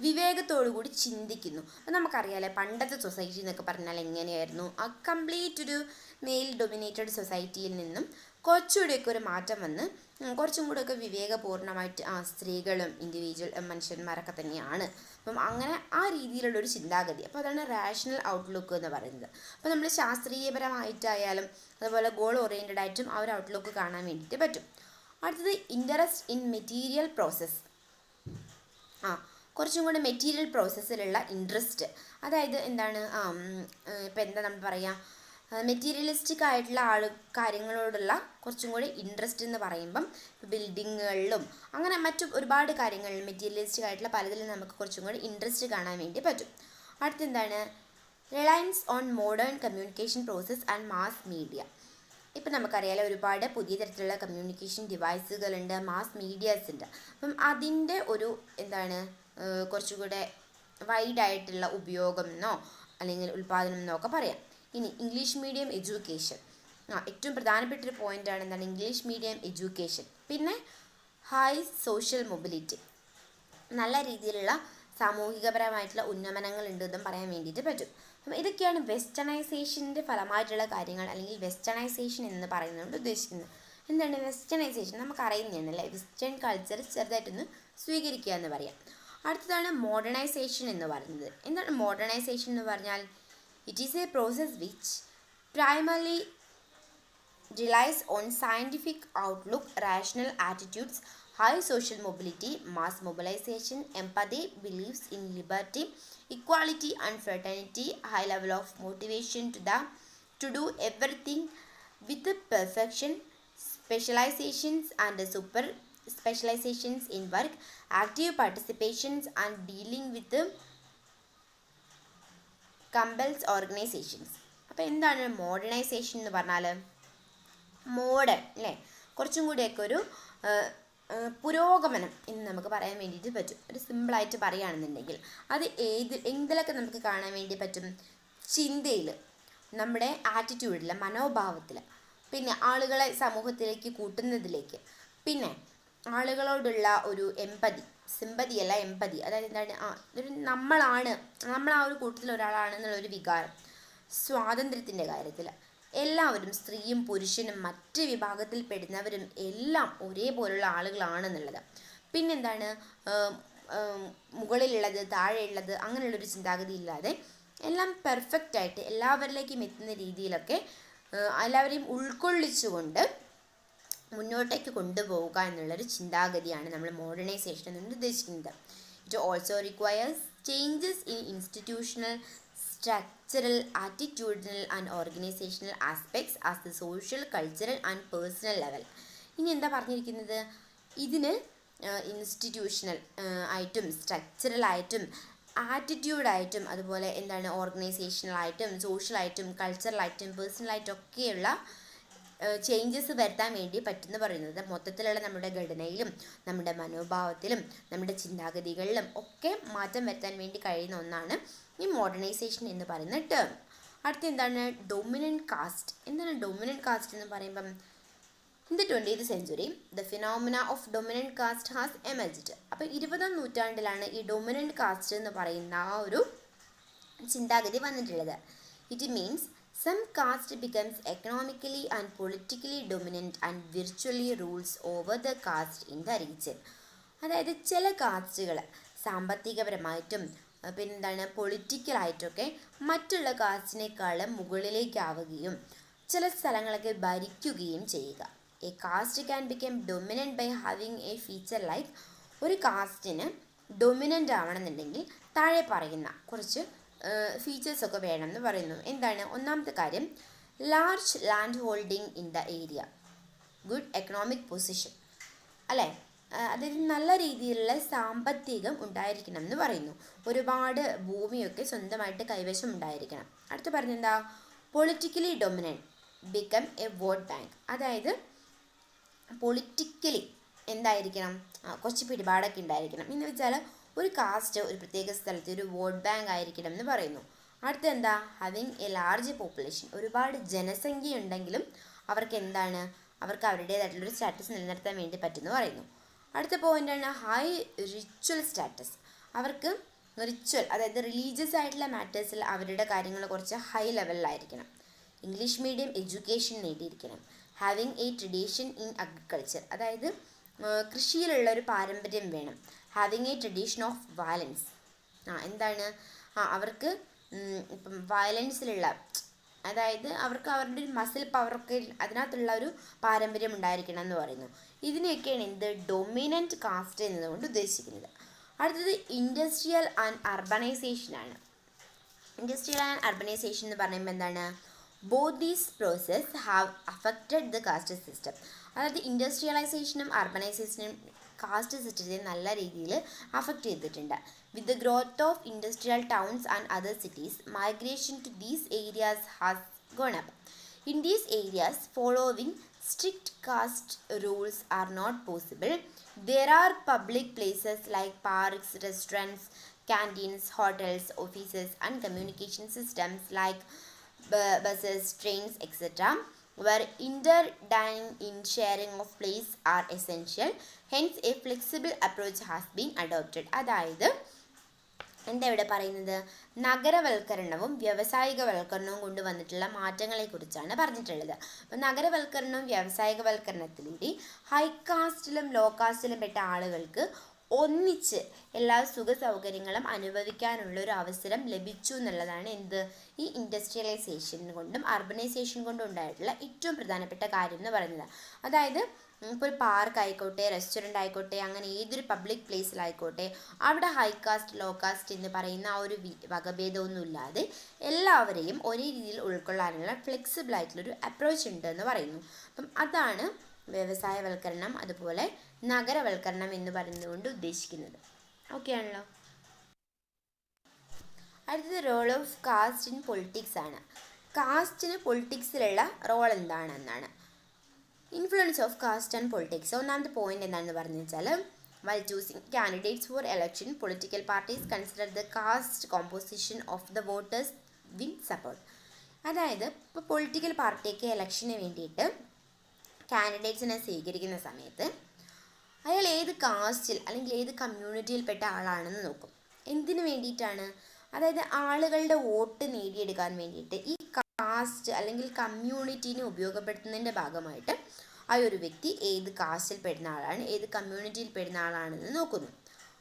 വിവേകത്തോടു കൂടി ചിന്തിക്കുന്നു. അപ്പം നമുക്കറിയാമല്ലേ പണ്ടത്തെ സൊസൈറ്റി എന്നൊക്കെ പറഞ്ഞാൽ എങ്ങനെയായിരുന്നു, കംപ്ലീറ്റ് ഒരു മെയിൽ ഡൊമിനേറ്റഡ് സൊസൈറ്റിയിൽ നിന്നും കുറച്ചുകൂടിയൊക്കെ ഒരു മാറ്റം വന്ന് കുറച്ചും കൂടെയൊക്കെ വിവേകപൂർണ്ണമായിട്ട് സ്ത്രീകളും ഇൻഡിവിജ്വൽ മനുഷ്യന്മാരൊക്കെ തന്നെയാണ്. അപ്പം അങ്ങനെ ആ രീതിയിലുള്ളൊരു ചിന്താഗതി, അപ്പോൾ അതാണ് റാഷണൽ ഔട്ട്ലുക്ക് എന്ന് പറയുന്നത്. അപ്പോൾ നമ്മൾ ശാസ്ത്രീയപരമായിട്ടായാലും അതുപോലെ ഗോൾ ഓറിയൻറ്റഡ് ആയിട്ടും ആ ഒരു ഔട്ട്ലുക്ക് കാണാൻ വേണ്ടിയിട്ട് പറ്റും. അടുത്തത് ഇൻട്രസ്റ്റ് ഇൻ മെറ്റീരിയൽ പ്രോസസ്സ്. കുറച്ചും കൂടെ മെറ്റീരിയൽ പ്രോസസ്സിലുള്ള ഇൻട്രസ്റ്റ്. അതായത് എന്താണ്, ഇപ്പം എന്താ നമ്മൾ പറയുക, മെറ്റീരിയലിസ്റ്റിക് ആയിട്ടുള്ള കാര്യങ്ങളോടുള്ള കുറച്ചും കൂടി ഇൻട്രസ്റ്റ് എന്ന് പറയുമ്പം ബിൽഡിങ്ങുകളിലും അങ്ങനെ മറ്റു ഒരുപാട് കാര്യങ്ങളിൽ മെറ്റീരിയലിസ്റ്റിക് ആയിട്ടുള്ള പലതിലും നമുക്ക് കുറച്ചും കൂടി ഇൻട്രസ്റ്റ് കാണാൻ വേണ്ടി പറ്റും. അടുത്തെന്താണ്? Reliance on modern communication process and mass media. ഇപ്പം നമുക്കറിയാലോ ഒരുപാട് പുതിയ തരത്തിലുള്ള കമ്മ്യൂണിക്കേഷൻ ഡിവൈസുകളുണ്ട്, മാസ് മീഡിയാസ് ഉണ്ട്. അപ്പം അതിൻ്റെ ഒരു കുറച്ചുകൂടെ വൈഡായിട്ടുള്ള ഉപയോഗം എന്നോ അല്ലെങ്കിൽ ഉൽപ്പാദനം എന്നോ ഒക്കെ പറയാം. ഇനി ഇംഗ്ലീഷ് മീഡിയം എഡ്യൂക്കേഷൻ, ഏറ്റവും പ്രധാനപ്പെട്ടൊരു പോയിൻ്റാണ് എന്താണ് ഇംഗ്ലീഷ് മീഡിയം എഡ്യൂക്കേഷൻ. പിന്നെ ഹൈ സോഷ്യൽ മൊബിലിറ്റി, നല്ല രീതിയിലുള്ള സാമൂഹികപരമായിട്ടുള്ള ഉന്നമനങ്ങൾ ഉണ്ടെന്നും പറയാൻ വേണ്ടിയിട്ട് പറ്റും. അപ്പം ഇതൊക്കെയാണ് വെസ്റ്റേണൈസേഷൻ്റെ ഫലമായിട്ടുള്ള കാര്യങ്ങൾ, അല്ലെങ്കിൽ വെസ്റ്റേണൈസേഷൻ എന്ന് പറയുന്നതുകൊണ്ട് ഉദ്ദേശിക്കുന്നത്. എന്താണ് വെസ്റ്റേണൈസേഷൻ? നമുക്കറിയുന്നതാണല്ലേ, വെസ്റ്റേൺ കൾച്ചർ ചെറുതായിട്ടൊന്ന് സ്വീകരിക്കുക എന്ന് പറയാം. അടുത്തതാണ് മോഡേണൈസേഷൻ എന്ന് പറയുന്നത്. എന്താണ് മോഡേണൈസേഷൻ എന്ന് പറഞ്ഞാൽ? It is a process which primarily relies on scientific outlook, rational attitudes, high social mobility, mass mobilization, empathy, beliefs in liberty, equality and fraternity, high level of motivation to do everything with perfection, specializations and super specializations in work, active participations and dealing with compels organizations. അപ്പോൾ എന്താണ് modernisation എന്ന് പറഞ്ഞാൽ? Modern അല്ലേ, കുറച്ചും കൂടിയൊക്കെ ഒരു പുരോഗമനം എന്ന് നമുക്ക് പറയാൻ വേണ്ടിയിട്ട് പറ്റും. ഒരു സിമ്പിളായിട്ട് പറയുകയാണെന്നുണ്ടെങ്കിൽ അത് എന്തിലൊക്കെ നമുക്ക് കാണാൻ വേണ്ടി പറ്റും? ചിന്തയിൽ, നമ്മുടെ ആറ്റിറ്റ്യൂഡിൽ, മനോഭാവത്തിൽ, പിന്നെ ആളുകളെ സമൂഹത്തിലേക്ക് കൂട്ടുന്നതിലേക്ക്, പിന്നെ ആളുകളോടുള്ള ഒരു സിമ്പതി അല്ല എമ്പതി, അതായത് എന്താണ് ഒരു നമ്മൾ ആ ഒരു കൂട്ടത്തിൽ ഒരാളാണെന്നുള്ളൊരു വികാരം. സ്വാതന്ത്ര്യത്തിൻ്റെ കാര്യത്തിൽ എല്ലാവരും, സ്ത്രീയും പുരുഷനും മറ്റ് വിഭാഗത്തിൽ പെടുന്നവരും എല്ലാം ഒരേപോലുള്ള ആളുകളാണെന്നുള്ളത്. പിന്നെന്താണ്? മുകളിലുള്ളത് താഴെയുള്ളത് അങ്ങനെയുള്ളൊരു ചിന്താഗതി ഇല്ലാതെ എല്ലാം പെർഫെക്റ്റായിട്ട് എല്ലാവരിലേക്കും എത്തുന്ന രീതിയിലൊക്കെ എല്ലാവരെയും ഉൾക്കൊള്ളിച്ചുകൊണ്ട് മുന്നോട്ടേക്ക് കൊണ്ടുപോവുക എന്നുള്ളൊരു ചിന്താഗതിയാണ് നമ്മൾ മോഡേണൈസേഷൻ എന്നുകൊണ്ട് ഉദ്ദേശിക്കുന്നത്. It also requires changes in institutional, structural, attitudinal and organizational aspects as the social, cultural and personal level. ഇനി എന്താ പറഞ്ഞിരിക്കുന്നത്? ഇതിന് ഇൻസ്റ്റിറ്റ്യൂഷണൽ ആയിട്ടും സ്ട്രക്ചറലായിട്ടും ആറ്റിറ്റ്യൂഡായിട്ടും അതുപോലെ എന്താണ് ഓർഗനൈസേഷണലായിട്ടും സോഷ്യലായിട്ടും കൾച്ചറലായിട്ടും പേഴ്സണലായിട്ടും ഒക്കെയുള്ള ചേഞ്ചസ് വരുത്താൻ വേണ്ടി പറ്റുമെന്ന് പറയുന്നത്. മൊത്തത്തിലുള്ള നമ്മുടെ ഘടനയിലും നമ്മുടെ മനോഭാവത്തിലും നമ്മുടെ ചിന്താഗതികളിലും ഒക്കെ മാറ്റം വരുത്താൻ വേണ്ടി കഴിയുന്ന ഒന്നാണ് ഈ മോഡേണൈസേഷൻ എന്ന് പറയുന്ന ടേം. അടുത്ത എന്താണ്? Dominant caste. എന്താണ് ഡൊമിനൻ്റ് കാസ്റ്റ് എന്ന് പറയുമ്പം? In the 20th century the phenomena of dominant caste has emerged. അപ്പോൾ 20ാം നൂറ്റാണ്ടിലാണ് ഈ ഡൊമിനൻ്റ് കാസ്റ്റ് എന്ന് പറയുന്ന ആ ഒരു ചിന്താഗതി വന്നിട്ടുള്ളത്. It means some caste becomes economically and politically dominant and virtually rules over the caste in the region. അതായത് ചില കാസ്റ്റുകൾ സാമ്പത്തികപരമായിട്ടും പിന്നെന്താണ് പൊളിറ്റിക്കലായിട്ടൊക്കെ മറ്റുള്ള കാസ്റ്റിനേക്കാളും മുകളിലേക്കാവുകയും ചില സ്ഥലങ്ങളൊക്കെ ഭരിക്കുകയും ചെയ്യുക. A caste can become dominant by having a feature like, ഒരു കാസ്റ്റിന് ഡൊമിനൻ്റ് ആവണമെന്നുണ്ടെങ്കിൽ താഴെ പറയുന്ന കുറച്ച് ഫീച്ചേഴ്സൊക്കെ വേണമെന്ന് പറയുന്നു. എന്താണ്? ഒന്നാമത്തെ കാര്യം, large land holding in the area, good economic position അല്ലേ, അതായത് നല്ല രീതിയിലുള്ള സാമ്പത്തികം ഉണ്ടായിരിക്കണം എന്ന് പറയുന്നു. ഒരുപാട് ഭൂമിയൊക്കെ സ്വന്തമായിട്ട് കൈവശം ഉണ്ടായിരിക്കണം. അടുത്ത് പറഞ്ഞെന്താ? Politically dominant, become a vote bank, അതായത് പൊളിറ്റിക്കലി എന്തായിരിക്കണം? കുറച്ച് പിടിപാടൊക്കെ ഉണ്ടായിരിക്കണം. എന്ന് വെച്ചാൽ ഒരു കാസ്റ്റ് ഒരു പ്രത്യേക സ്ഥലത്ത് ഒരു വോട്ട് ബാങ്ക് ആയിരിക്കണം എന്ന് പറയുന്നു. അടുത്ത എന്താ? ഹാവിങ് എ ലാർജ് പോപ്പുലേഷൻ, ഒരുപാട് ജനസംഖ്യ ഉണ്ടെങ്കിലും അവർക്ക് എന്താണ്? അവർക്ക് അവരുടേതായിട്ടുള്ളൊരു സ്റ്റാറ്റസ് നിലനിർത്താൻ വേണ്ടി പറ്റുമെന്ന് പറയുന്നു. അടുത്ത പോയിൻ്റാണ് ഹൈ റിച്വൽ സ്റ്റാറ്റസ്. അവർക്ക് റിച്വൽ, അതായത് റിലീജിയസ് ആയിട്ടുള്ള മാറ്റേഴ്സിൽ അവരുടെ കാര്യങ്ങൾ കുറച്ച് ഹൈ ലെവലിലായിരിക്കണം. ഇംഗ്ലീഷ് മീഡിയം എഡ്യൂക്കേഷൻ നേടിയിരിക്കണം. Having a tradition in agriculture, അതായത് കൃഷിയിലുള്ള ഒരു പാരമ്പര്യം വേണം. Having a tradition of violence, എന്താണ്? അവർക്ക് ഇപ്പം വയലൻസിലുള്ള, അതായത് അവർക്ക് അവരുടെ ഒരു മസിൽ പവറൊക്കെ അതിനകത്തുള്ള ഒരു പാരമ്പര്യം ഉണ്ടായിരിക്കണം എന്ന് പറയുന്നു. ഇതിനെയൊക്കെയാണ് എന്ത്? ഡൊമിനൻ്റ് കാസ്റ്റ് എന്നതുകൊണ്ട് ഉദ്ദേശിക്കുന്നത്. അടുത്തത് ഇൻഡസ്ട്രിയൽ ആൻഡ് അർബനൈസേഷൻ ആണ്. ഇൻഡസ്ട്രിയൽ ആൻഡ് അർബനൈസേഷൻ എന്ന് പറയുമ്പോൾ എന്താണ്? Both these process have affected the caste system. അതായത് ഇൻഡസ്ട്രിയലൈസേഷനും അർബനൈസേഷനും കാസ്റ്റ് സിസ്റ്റത്തെ നല്ല രീതിയിൽ അഫക്റ്റ് ചെയ്തിട്ടുണ്ട്. With the growth of industrial towns and other cities, migration to these areas has gone up. In these areas, following strict caste rules are not possible. There are public places like parks, restaurants, canteens, hotels, offices, and communication systems like buses, trains, etc., where interdining in sharing of place are essential. Hence, a flexible approach has been adopted. അതായത് എന്താ ഇവിടെ പറയുന്നത്, നഗരവൽക്കരണവും വ്യാവസായികവൽക്കരണവും കൊണ്ടുവന്നിട്ടുള്ള മാറ്റങ്ങളെക്കുറിച്ചാണ് പറഞ്ഞിട്ടുള്ളത്. അപ്പം നഗരവൽക്കരണവും വ്യാവസായികവൽക്കരണത്തിലൂടെ high കാസ്റ്റിലും law കാസ്റ്റിലും പെട്ട ആളുകൾക്ക് ഒന്നിച്ച് എല്ലാ സുഖ സൗകര്യങ്ങളും അനുഭവിക്കാനുള്ള ഒരു അവസരം ലഭിച്ചു എന്നുള്ളതാണ് എന്ത്, ഈ ഇൻഡസ്ട്രിയലൈസേഷൻ കൊണ്ടും അർബനൈസേഷൻ കൊണ്ടും ഉണ്ടായിട്ടുള്ള ഏറ്റവും പ്രധാനപ്പെട്ട കാര്യം എന്ന് പറയുന്നത്. അതായത് ഇപ്പോൾ ഒരു പാർക്ക് ആയിക്കോട്ടെ, റെസ്റ്റോറൻ്റ് ആയിക്കോട്ടെ, അങ്ങനെ ഏതൊരു പബ്ലിക് പ്ലേസിലായിക്കോട്ടെ, അവിടെ ഹൈ കാസ്റ്റ് ലോ കാസ്റ്റ് എന്ന് പറയുന്ന ആ ഒരു വകഭേദമൊന്നുമില്ലാതെ എല്ലാവരെയും ഒരേ രീതിയിൽ ഉൾക്കൊള്ളാനുള്ള ഫ്ലെക്സിബിൾ ആയിട്ടുള്ളൊരു അപ്രോച്ച് ഉണ്ട് എന്ന് പറയുന്നു. അപ്പം അതാണ് വ്യവസായവൽക്കരണം അതുപോലെ നഗരവൽക്കരണം എന്ന് പറയുന്നത് കൊണ്ട് ഉദ്ദേശിക്കുന്നത്. ഓക്കെ ആണല്ലോ. അടുത്തത് role of caste in politics ആണ്. കാസ്റ്റിന് പൊളിറ്റിക്സിലുള്ള റോൾ എന്താണെന്നാണ്. Influence of caste and politics. ഒന്നാമത്തെ പോയിന്റ് എന്താണെന്ന് പറഞ്ഞു വെച്ചാൽ, while choosing candidates for election, political parties consider the caste composition of the voters will support. അതായത് ഇപ്പോൾ പൊളിറ്റിക്കൽ പാർട്ടിയൊക്കെ ഇലക്ഷന് വേണ്ടിയിട്ട് കാൻഡിഡേറ്റ്സിനെ സ്വീകരിക്കുന്ന സമയത്ത് അയാൾ ഏത് കാസ്റ്റിൽ അല്ലെങ്കിൽ ഏത് കമ്മ്യൂണിറ്റിയിൽപ്പെട്ട ആളാണെന്ന് നോക്കും. എന്തിനു വേണ്ടിയിട്ടാണ്? അതായത് ആളുകളുടെ വോട്ട് നേടിയെടുക്കാൻ വേണ്ടിയിട്ട് ഈ കാസ്റ്റ് അല്ലെങ്കിൽ കമ്മ്യൂണിറ്റീനെ ഉപയോഗപ്പെടുത്തുന്നതിൻ്റെ ഭാഗമായിട്ട് ആ ഒരു വ്യക്തി ഏത് കാസ്റ്റിൽ പെടുന്ന ആളാണ്, ഏത് കമ്മ്യൂണിറ്റിയിൽ പെടുന്ന ആളാണെന്ന് നോക്കുന്നു.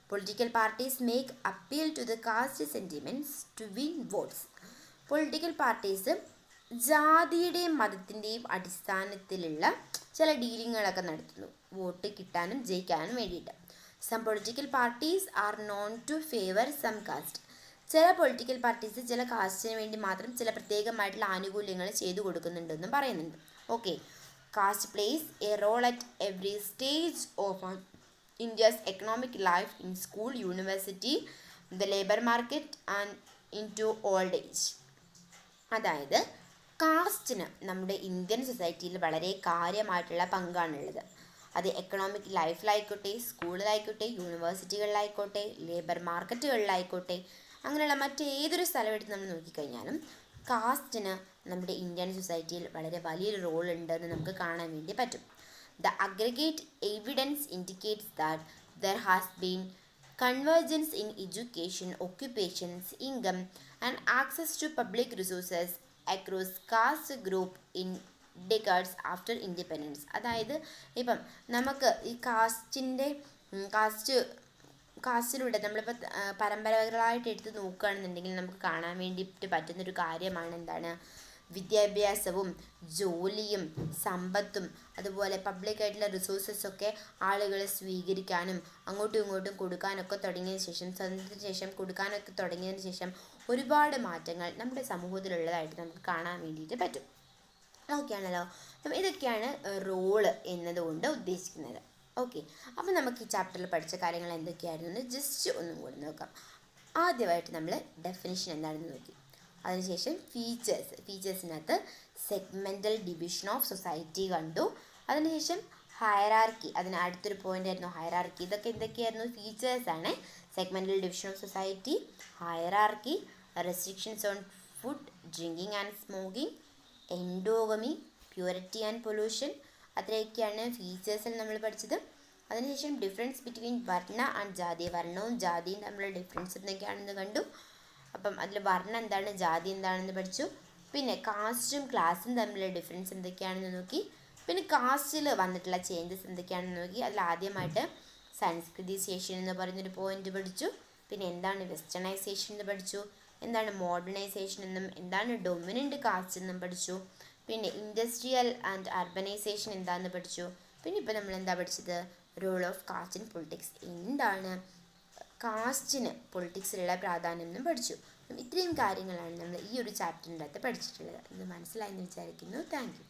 Political parties make appeal to the caste sentiments to win votes. Political parties ജാതിയുടെയും മതത്തിൻ്റെയും അടിസ്ഥാനത്തിലുള്ള ചില ഡീലിങ്ങുകളൊക്കെ നടത്തുന്നു വോട്ട് കിട്ടാനും ജയിക്കാനും വേണ്ടിയിട്ട്. Some political parties are known to favour some caste. ചില പൊളിറ്റിക്കൽ പാർട്ടീസ് ചില കാസ്റ്റിന് വേണ്ടി മാത്രം ചില പ്രത്യേകമായിട്ടുള്ള ആനുകൂല്യങ്ങൾ ചെയ്തു കൊടുക്കുന്നുണ്ടെന്നും പറയുന്നുണ്ട്. Okay, caste plays a role at every stage of India's economic life, in school, university, the labour market and in to old age. അതായത് കാസ്റ്റിന് നമ്മുടെ ഇന്ത്യൻ സൊസൈറ്റിയിൽ വളരെ കാര്യമായിട്ടുള്ള പങ്കാണുള്ളത്. അത് എക്കണോമിക് ലൈഫിലായിക്കോട്ടെ, സ്കൂളിലായിക്കോട്ടെ, യൂണിവേഴ്സിറ്റികളിലായിക്കോട്ടെ, ലേബർ മാർക്കറ്റുകളിലായിക്കോട്ടെ, അങ്ങനെയുള്ള മറ്റേതൊരു സ്ഥലം എടുത്ത് നമ്മൾ നോക്കിക്കഴിഞ്ഞാലും കാസ്റ്റിന് നമ്മുടെ ഇന്ത്യൻ സൊസൈറ്റിയിൽ വളരെ വലിയൊരു റോൾ ഉണ്ടെന്ന് നമുക്ക് കാണാൻ വേണ്ടി പറ്റും. The aggregate evidence indicates that there has been convergence in education, occupations, income, and access to public resources across caste group in decades after independence. അതായത് ഇപ്പം നമുക്ക് ഈ കാസ്റ്റിലൂടെ നമ്മളിപ്പോൾ പരമ്പരാഗതമായിട്ട് എടുത്ത് നോക്കുകയാണെന്നുണ്ടെങ്കിൽ നമുക്ക് കാണാൻ വേണ്ടിയിട്ട് പറ്റുന്നൊരു കാര്യമാണ് എന്താണ്, വിദ്യാഭ്യാസവും ജോലിയും സമ്പത്തും അതുപോലെ പബ്ലിക്കായിട്ടുള്ള റിസോഴ്സസൊക്കെ ആളുകൾ സ്വീകരിക്കാനും അങ്ങോട്ടും ഇങ്ങോട്ടും കൊടുക്കാനൊക്കെ തുടങ്ങിയതിന് ശേഷം, സ്വാതന്ത്ര്യത്തിന് ശേഷം കൊടുക്കാനൊക്കെ തുടങ്ങിയതിന് ശേഷം ഒരുപാട് മാറ്റങ്ങൾ നമ്മുടെ സമൂഹത്തിലുള്ളതായിട്ട് നമുക്ക് കാണാൻ വേണ്ടിയിട്ട് പറ്റും. ഓക്കെയാണല്ലോ. അപ്പം ഇതൊക്കെയാണ് റോള് എന്നതുകൊണ്ട് ഉദ്ദേശിക്കുന്നത്. ഓക്കെ, അപ്പം നമുക്ക് ഈ ചാപ്റ്ററിൽ പഠിച്ച കാര്യങ്ങൾ എന്തൊക്കെയായിരുന്നു എന്ന് ജസ്റ്റ് ഒന്നും കൂടി നോക്കാം. ആദ്യമായിട്ട് നമ്മൾ ഡെഫിനിഷൻ എന്താണെന്ന് നോക്കി, അതിനുശേഷം ഫീച്ചേഴ്സിനകത്ത് സെഗ്മെൻ്റൽ ഡിവിഷൻ ഓഫ് സൊസൈറ്റി കണ്ടു. അതിനുശേഷം ഹയറാർക്കി, അതിന് അടുത്തൊരു പോയിൻ്റ് ആയിരുന്നു ഹയറാർക്കി. ഇതൊക്കെ എന്തൊക്കെയായിരുന്നു? ഫീച്ചേഴ്സാണ്. Segmental division of society, hierarchy, restrictions on food, drinking and smoking, endogamy, purity and pollution. അത്രയൊക്കെയാണ് ഫീച്ചേഴ്സിൽ നമ്മൾ പഠിച്ചത്. അതിനുശേഷം ഡിഫറൻസ് ബിറ്റ്വീൻ വർണ്ണ ആൻഡ് ജാതി, വർണ്ണവും ജാതിയും തമ്മിലുള്ള ഡിഫറൻസ് എന്തൊക്കെയാണെന്ന് കണ്ടു. അപ്പം അതിൽ വർണ്ണം എന്താണ്, ജാതി എന്താണെന്ന് പഠിച്ചു. പിന്നെ കാസ്റ്റും ക്ലാസ്സും തമ്മിലുള്ള ഡിഫറൻസ് എന്തൊക്കെയാണെന്ന് നോക്കി. പിന്നെ കാസ്റ്റിൽ വന്നിട്ടുള്ള ചേഞ്ചസ് എന്തൊക്കെയാണെന്ന് നോക്കി. അതിൽ ആദ്യമായിട്ട് സംസ്കൃതിസേഷൻ എന്ന് പറയുന്നൊരു പോയിന്റ് പഠിച്ചു. പിന്നെ എന്താണ് വെസ്റ്റേണൈസേഷൻ എന്ന് പഠിച്ചു, എന്താണ് മോഡേണൈസേഷൻ എന്നും എന്താണ് ഡൊമിനൻ്റ് കാസ്റ്റ് എന്നും പഠിച്ചു. പിന്നെ ഇൻഡസ്ട്രിയൽ ആൻഡ് അർബനൈസേഷൻ എന്താണെന്ന് പഠിച്ചു. പിന്നെ ഇപ്പോൾ നമ്മൾ എന്താ പഠിച്ചത്, role of caste in politics, എന്താണ് കാസ്റ്റിന് പൊളിറ്റിക്സിലുള്ള പ്രാധാന്യം എന്നും പഠിച്ചു. ഇത്രയും കാര്യങ്ങളാണ് നമ്മൾ ഈ ഒരു ചാപ്റ്ററിൻ്റെ അകത്ത് പഠിച്ചിട്ടുള്ളത്. ഇത് മനസ്സിലായെന്ന് വിചാരിക്കുന്നു. Thank you.